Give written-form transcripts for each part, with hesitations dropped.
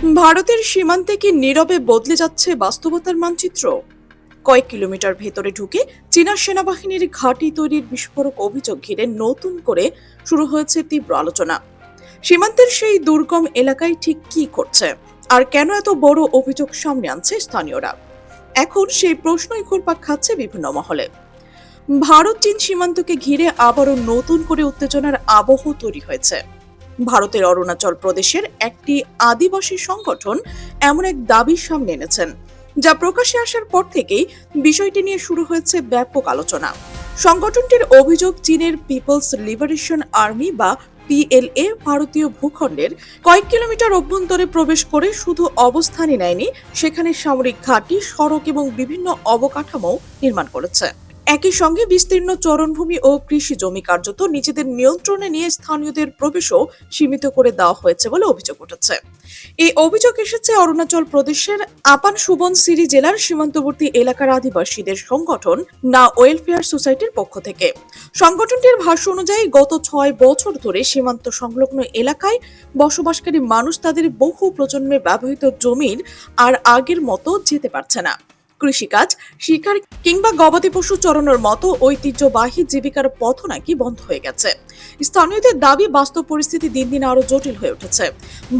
ভারতের সীমান্তে কি নীরবে বদলে যাচ্ছে বাস্তবতার মানচিত্র? কয়েক কিলোমিটার ভেতরে ঢুকে চীনা সেনাবাহিনীর ঘাঁটি তৈরির বিস্ফোরক অভিযোগ ঘিরে নতুন করে শুরু হয়েছে তীব্র আলোচনা। সীমান্তের সেই দুর্গম এলাকায় ঠিক কি করছে, আর কেন এত বড় অভিযোগ সামনে আনছে স্থানীয়রা? এখন সেই প্রশ্নই ঘুরপাক খাচ্ছে বিভিন্ন মহলে। ভারত চীন সীমান্তকে ঘিরে আবারও নতুন করে উত্তেজনার আবহ তৈরি হয়েছে। ভারতের অরুণাচল প্রদেশের একটি আদিবাসী সংগঠন এমন এক দাবি সামনে এনেছেন, যা প্রকাশ্যে আসার পর থেকেই বিষয়টি নিয়ে শুরু হয়েছে ব্যাপক আলোচনা। সংগঠনটির অভিযোগ, চীনের পিপলস লিবারেশন আর্মি বা পিএলএ ভারতীয় ভূখণ্ডের কয়েক কিলোমিটার অভ্যন্তরে প্রবেশ করে শুধু অবস্থানই নেয়নি, সেখানে সামরিক ঘাঁটি, সড়ক এবং বিভিন্ন অবকাঠামো নির্মাণ করেছে। একই সঙ্গে বিস্তীর্ণ চরণভূমি ও কৃষি জমি কার্যত নিজেদের নিয়ন্ত্রণে নিয়ে স্থানীয়দের প্রবেশও সীমিত করে দেওয়া হয়েছে বলে অভিযোগ উঠেছে। এই অভিযোগ এসেছে অরুণাচল প্রদেশের আপান সুবনসিরি জেলার সীমান্তবর্তী এলাকার আদিবাসীদের সংগঠন না ওয়েলফেয়ার সোসাইটির পক্ষ থেকে। সংগঠনটির ভাষ্য অনুযায়ী গত 6 বছর ধরে সীমান্ত সংলগ্ন এলাকায় বসবাসকারী মানুষ তাদের বহু প্রজন্মে ব্যবহৃত জমির আর আগের মতো যেতে পারছে না। কৃষিকাজ, শিকার কিংবা গবাদি পশু চড়ানোর মতো ঐতিহ্যবাহী জীবিকার পথ নাকি বন্ধ হয়ে গেছে। স্থানীয়দের দাবি, বাস্তব পরিস্থিতি দিন দিন আরো জটিল হয়ে উঠেছে।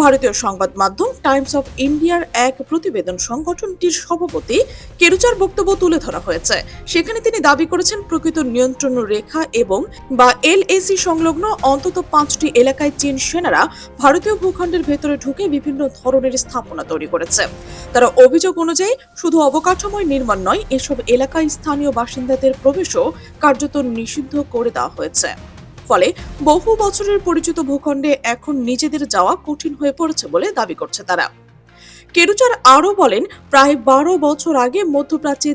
ভারতীয় সংবাদ মাধ্যম টাইমস অফ ইন্ডিয়ার এক প্রতিবেদন সংগঠনটির সভাপতি কেরুচার বক্তব্য তুলে ধরা হয়েছে। সেখানে তিনি দাবি করেছেন, প্রকৃত নিয়ন্ত্রণ রেখা এবং বা এলএসি সংলগ্ন অন্তত 5টি এলাকায় চীন সেনারা ভারতীয় ভূখণ্ডের ভেতরে ঢুকে বিভিন্ন ধরনের স্থাপনা তৈরি করেছে। তারা অভিযোগ অনুযায়ী শুধু অবকাঠামোয় নির্মাণ নয়, এসব এলাকায় স্থানীয় বাসিন্দাদের প্রবেশও কার্যত নিষিদ্ধ করে দেওয়া হয়েছে। ফলে বহু বছরের পরিচিত ভূখণ্ডে এখন নিজেদের যাওয়া কঠিন হয়ে পড়েছে বলে দাবি করছে তারা। কেরুচার আরও বলেন, প্রায় 12 বছর আগে মধ্যপ্রাচ্যে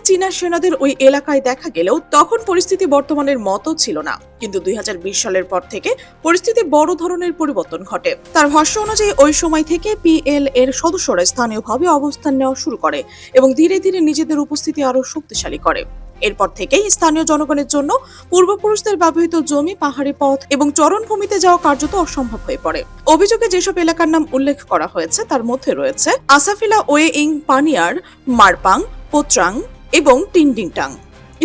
চীনা সেনাদের ওই এলাকায় দেখা গেলেও তখন পরিস্থিতি বর্তমানের মতো ছিল না। কিন্তু 2020 সালের পর থেকে পরিস্থিতি বড় ধরনের পরিবর্তন ঘটে। তার ভাষ্য অনুযায়ী ওই সময় থেকে পিএল এর সদস্যরা স্থানীয়ভাবে অবস্থান নেওয়া শুরু করে এবং ধীরে ধীরে নিজেদের উপস্থিতি আরো শক্তিশালী করে। এরপর থেকেই স্থানীয় জনগণের জন্য পূর্বপুরুষদের ব্যবহৃত জমি, পাহাড়ি পথ এবং চরণভূমিতে যাওয়া কার্যত অসম্ভব হয়ে পড়ে। অভিযোগে যেসব এলাকার নাম উল্লেখ করা হয়েছে তার মধ্যে রয়েছে আসাফিলা, ওয়ে ইং, পানিয়ার, মারপাং, পোত্রাং এবং টিনডিংটাং।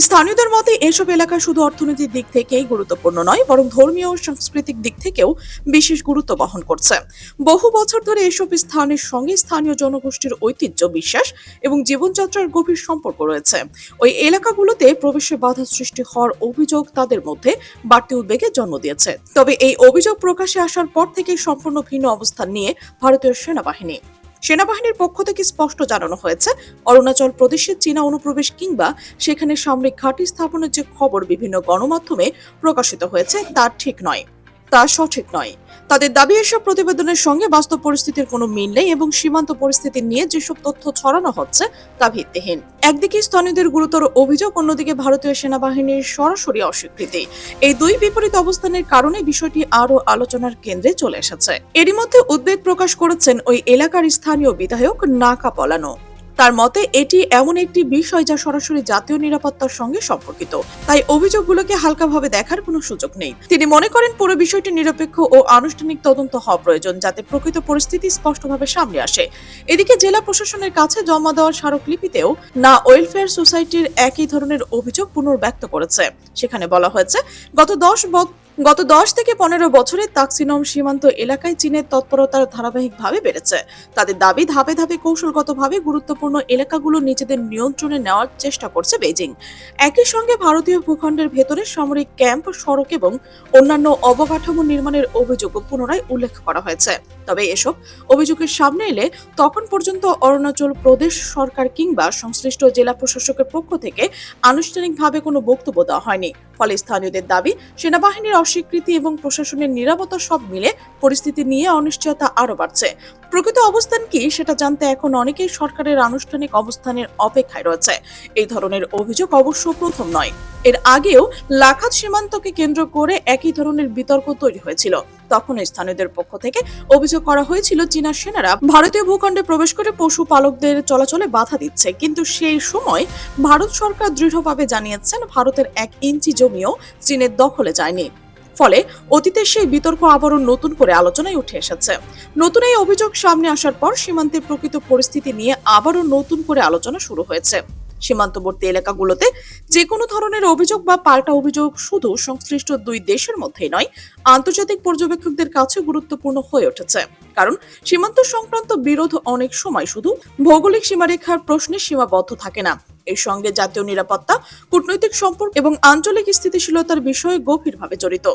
স্থানীয়দের মতে এসব এলাকা শুধু অর্থনৈতিক দিক থেকেই গুরুত্বপূর্ণ নয়, বরং ধর্মীয় ও সাংস্কৃতিক দিক থেকেও বিশেষ গুরুত্ব বহন করছে। বহু বছর ধরে এসব স্থানের সঙ্গে স্থানীয় জনগোষ্ঠীর ঐতিহ্য, বিশ্বাস এবং জীবনযাত্রার গভীর সম্পর্ক রয়েছে। ওই এলাকাগুলোতে প্রবেশে বাধা সৃষ্টি হওয়ার অভিযোগ তাদের মধ্যে বাড়তি উদ্বেগের জন্ম দিয়েছে। তবে এই অভিযোগ প্রকাশ্যে আসার পর থেকে সম্পূর্ণ ভিন্ন অবস্থান নিয়ে ভারতীয় সেনাবাহিনীর পক্ষ থেকে স্পষ্ট জানানো হয়েছে, অরুণাচল প্রদেশের চীনা অনুপ্রবেশ কিংবা সেখানে সামরিক ঘাঁটি স্থাপনের যে খবর বিভিন্ন গণমাধ্যমে প্রকাশিত হয়েছে তা সঠিক নয়। তাদের দাবি, এসব প্রতিবেদনের সঙ্গে বাস্তব পরিস্থিতির কোনো মিল নেই এবং সীমান্ত পরিস্থিতি নিয়ে যেসব তথ্য ছড়ানো হচ্ছে তা ভিত্তিহীন। একদিকে স্থানীয়দের গুরুতর অভিযোগ, অন্যদিকে ভারতীয় সেনাবাহিনীর সরাসরি অস্বীকৃতি। এই দুই বিপরীত অবস্থানের কারণে বিষয়টি আরো আলোচনার কেন্দ্রে চলে এসেছে। এরই মধ্যে উদ্বেগ প্রকাশ করেছেন ওই এলাকার স্থানীয় বিধায়ক নাকা পলানো। তার মতে, এটি এমন একটি বিষয় যা সরাসরি জাতীয় নিরাপত্তার সঙ্গে সম্পর্কিত, তাই অভিযোগগুলোকে হালকাভাবে দেখার কোনো সুযোগ নেই। তিনি মনে করেন, পুরো বিষয়টি নিরপেক্ষ ও আনুষ্ঠানিক তদন্ত হওয়া প্রয়োজন, যাতে প্রকৃত পরিস্থিতি স্পষ্টভাবে সামনে আসে। এদিকে জেলা প্রশাসনের কাছে জমা দেওয়া স্মারকলিপিতেও না ওয়েলফেয়ার সোসাইটির একই ধরনের অভিযোগ পুনর্ব্যক্ত করেছে। সেখানে বলা হয়েছে, গত 10 থেকে 15 বছরে তাকসিনম সীমান্ত এলাকায় চীনের তৎপরতার ধারাবাহিকভাবে বেড়েছে। তাদের দাবি, ধাপে ধাপে কৌশলগতভাবে গুরুত্বপূর্ণ এলাকাগুলো নিজেদের নিয়ন্ত্রণে নেওয়ার চেষ্টা করছে বেইজিং। একই সঙ্গে ভারতীয় ভূখণ্ডের ভেতরে সামরিক ক্যাম্প, সড়ক এবং অন্যান্য অবকাঠামো নির্মাণের অভিযোগও পুনরায় উল্লেখ করা হয়েছে। তবে এসব অভিযোগের সামনে এলে তখন পর্যন্ত অরুণাচল প্রদেশ সরকার কিংবা সংশ্লিষ্ট জেলা প্রশাসকের পক্ষ থেকে আনুষ্ঠানিকভাবে কোনো বক্তব্য দেওয়া হয়নি। ফলে স্থানীয়দের দাবি, সেনাবাহিনীর অস্বীকৃতি এবং প্রশাসনের নীরবতা সব মিলে পরিস্থিতি নিয়ে অনিশ্চয়তা আরো বাড়ছে। প্রকৃত অবস্থান কি সেটা জানতে এখন অনেকেই সরকারের আনুষ্ঠানিক অবস্থানের অপেক্ষায় রয়েছে। এই ধরনের অভিযোগ অবশ্য প্রথম নয়। এর আগেও লাখাত সীমান্তকে কেন্দ্র করে একই ধরনের বিতর্ক তৈরি হয়েছিল। তখন স্থানীয়দের পক্ষ থেকে অভিযোগ করা হয়েছিল, চীনা সেনারা ভারতীয় ভূখণ্ডে প্রবেশ করে পশুপালকদের চলাচলে বাধা দিচ্ছে। কিন্তু সেই সময় ভারত সরকার দৃঢ়ভাবে জানিয়েছেন, ভারতের 1 ইঞ্চি জমিও চীনের দখলে যায়নি। ফলে অতীতের সেই বিতর্ক আবারও নতুন করে আলোচনায় উঠে এসেছে। নতুন এই অভিযোগ সামনে আসার পর সীমান্তের প্রকৃত পরিস্থিতি নিয়ে আবারও নতুন করে আলোচনা শুরু হয়েছে। সীমান্তবর্তী এলাকাগুলোতে যে কোনো ধরনের অভিযোগ বা পাল্টা অভিযোগ শুধু সংশ্লিষ্ট দুই দেশের মধ্যেই নয়, আন্তর্জাতিক পর্যবেক্ষকদের কাছে গুরুত্বপূর্ণ হয়ে উঠেছে। কারণ সীমান্ত সংক্রান্ত বিরোধ অনেক সময় শুধু ভৌগোলিক সীমারেখার প্রশ্নে সীমাবদ্ধ থাকে না, এর সঙ্গে জাতীয় নিরাপত্তা, কূটনৈতিক সম্পর্ক এবং আঞ্চলিক স্থিতিশীলতার বিষয়ে গভীরভাবে জড়িত।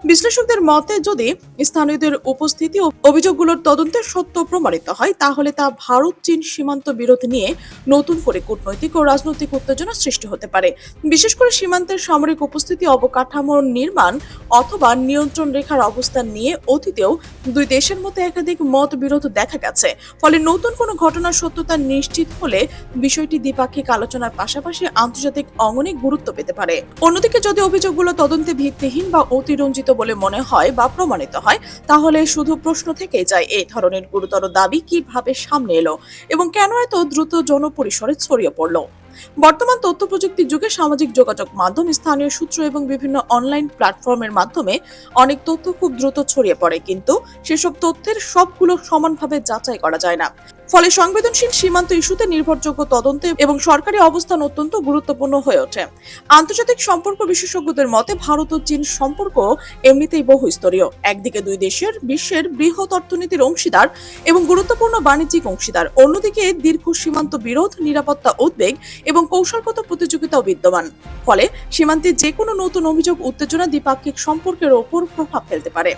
বিশ্লেষকদের মতে, যদি স্থানীয়দের উপস্থিতি ও অভিযোগগুলোর তদন্তের সত্য প্রমাণিত হয়, তাহলে তা ভারত চীন সীমান্ত বিরোধ নিয়ে নতুন করে কূটনৈতিক ও রাজনৈতিক উত্তেজনা সৃষ্টি হতে পারে। বিশেষ করে সীমান্তের সামরিক উপস্থিতি, অবকাঠামোর নির্মাণ অথবা নিয়ন্ত্রণ রেখার অবস্থান নিয়ে অতীতেও দুই দেশের মধ্যে একাধিক মত বিরোধ দেখা গেছে। ফলে নতুন কোনো ঘটনার সত্যতা নিশ্চিত হলে বিষয়টি দ্বিপাক্ষিক আলোচনার পাশাপাশি আন্তর্জাতিক অঙ্গনে গুরুত্ব পেতে পারে। অন্যদিকে যদি অভিযোগগুলো তদন্তে ভিত্তিহীন বা অতিরঞ্জিত বলে মনে হয় বা প্রমাণিত হয়, তাহলে শুধু প্রশ্ন থেকেই যায়, এই ধরনের গুরুতর দাবি কিভাবে সামনে এলো এবং কেন এত দ্রুত জনপরিসরে ছড়িয়ে পড়লো। বর্তমান তথ্য প্রযুক্তির যুগে সামাজিক যোগাযোগ মাধ্যম, স্থানীয় সূত্র এবং বিভিন্ন অনলাইন প্ল্যাটফর্মের মাধ্যমে অনেক তথ্য খুব দ্রুত ছড়িয়ে পড়ে, কিন্তু সেসব তথ্যের সবগুলো সমানভাবে যাচাই করা যায় না। ফলে সংবেদনশীল সীমান্ত ইস্যুতে নির্ভরযোগ্য তদন্ত এবং সরকারি অবস্থান অত্যন্ত গুরুত্বপূর্ণ হয়ে ওঠে। আন্তর্জাতিক সম্পর্ক বিশেষজ্ঞদের মতে, ভারত ও চীন সম্পর্ক এমনিতেই বহুস্তরীয়। একদিকে দুই দেশের বিশ্বের বৃহৎ অর্থনীতির অংশীদার এবং গুরুত্বপূর্ণ বাণিজ্যিক অংশীদার, অন্যদিকে দীর্ঘ সীমান্ত বিরোধ, নিরাপত্তা উদ্বেগ এবং কৌশলগত প্রতিযোগিতাও বিদ্যমান। ফলে সীমান্তে যে কোনো নতুন অভিযোগ উত্তেজনা দ্বিপাক্ষিক সম্পর্কের ওপর প্রভাব ফেলতে পারে।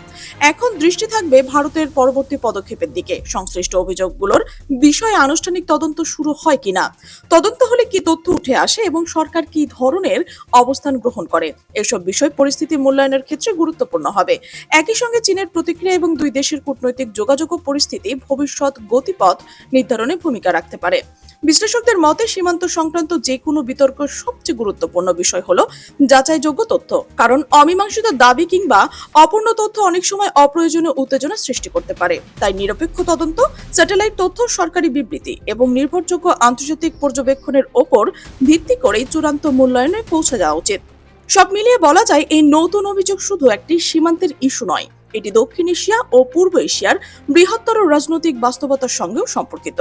এখন দৃষ্টি থাকবে ভারতের পরবর্তী পদক্ষেপের দিকে। সংশ্লিষ্ট অভিযোগগুলোর বিষয়ে আনুষ্ঠানিক তদন্ত শুরু হয় কিনা, তদন্ত হলে কি তথ্য উঠে আসে এবং সরকার কি ধরনের অবস্থান গ্রহণ করে, এসব বিষয় পরিস্থিতি মূল্যায়নের ক্ষেত্রে গুরুত্বপূর্ণ হবে। একই সঙ্গে চীনের প্রতিক্রিয়া এবং দুই দেশের কূটনৈতিক যোগাযোগ ও পরিস্থিতি ভবিষ্যৎ গতিপথ নির্ধারণে ভূমিকা রাখতে পারে। বিশ্লেষকদের মতে, সীমান্ত সংক্রান্ত যে কোনো বিতর্কের সবচেয়ে গুরুত্বপূর্ণ বিষয় হলো যাচাইযোগ্য তথ্য। কারণ অমীমাংসিত দাবি কিংবা অপূর্ণ তথ্য অনেক সময় অপ্রয়োজনীয় উত্তেজনা সৃষ্টি করতে পারে। তাই নিরপেক্ষ তদন্ত, স্যাটেলাইট তথ্য, সরকারি বিবৃতি এবং নির্ভরযোগ্য আন্তর্জাতিক পর্যবেক্ষণের ওপর ভিত্তি করেই চূড়ান্ত মূল্যায়নে পৌঁছে যাওয়া উচিত। সব মিলিয়ে বলা যায়, এই নতুন অভিযোগ শুধু একটি সীমান্তের ইস্যু নয়, এটি দক্ষিণ এশিয়া ও পূর্ব এশিয়ার বৃহত্তর রাজনৈতিক বাস্তবতার সঙ্গেও সম্পর্কিত।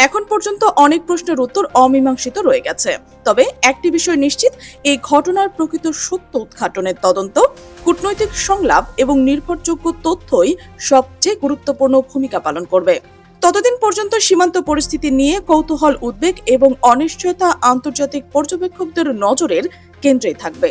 এখন পর্যন্ত অনেক প্রশ্নের উত্তর অমীমাংসিত রয়ে গেছে। তবে একটি বিষয় নিশ্চিত, এই ঘটনার প্রকৃত সত্য উদ্ঘাটনের তদন্ত, কূটনৈতিক সংলাপ এবং নির্ভরযোগ্য তথ্যই সবচেয়ে গুরুত্বপূর্ণ ভূমিকা পালন করবে। ততদিন পর্যন্ত সীমান্ত পরিস্থিতি নিয়ে কৌতূহল, উদ্বেগ এবং অনিশ্চয়তা আন্তর্জাতিক পর্যবেক্ষকদের নজরের কেন্দ্রেই থাকবে।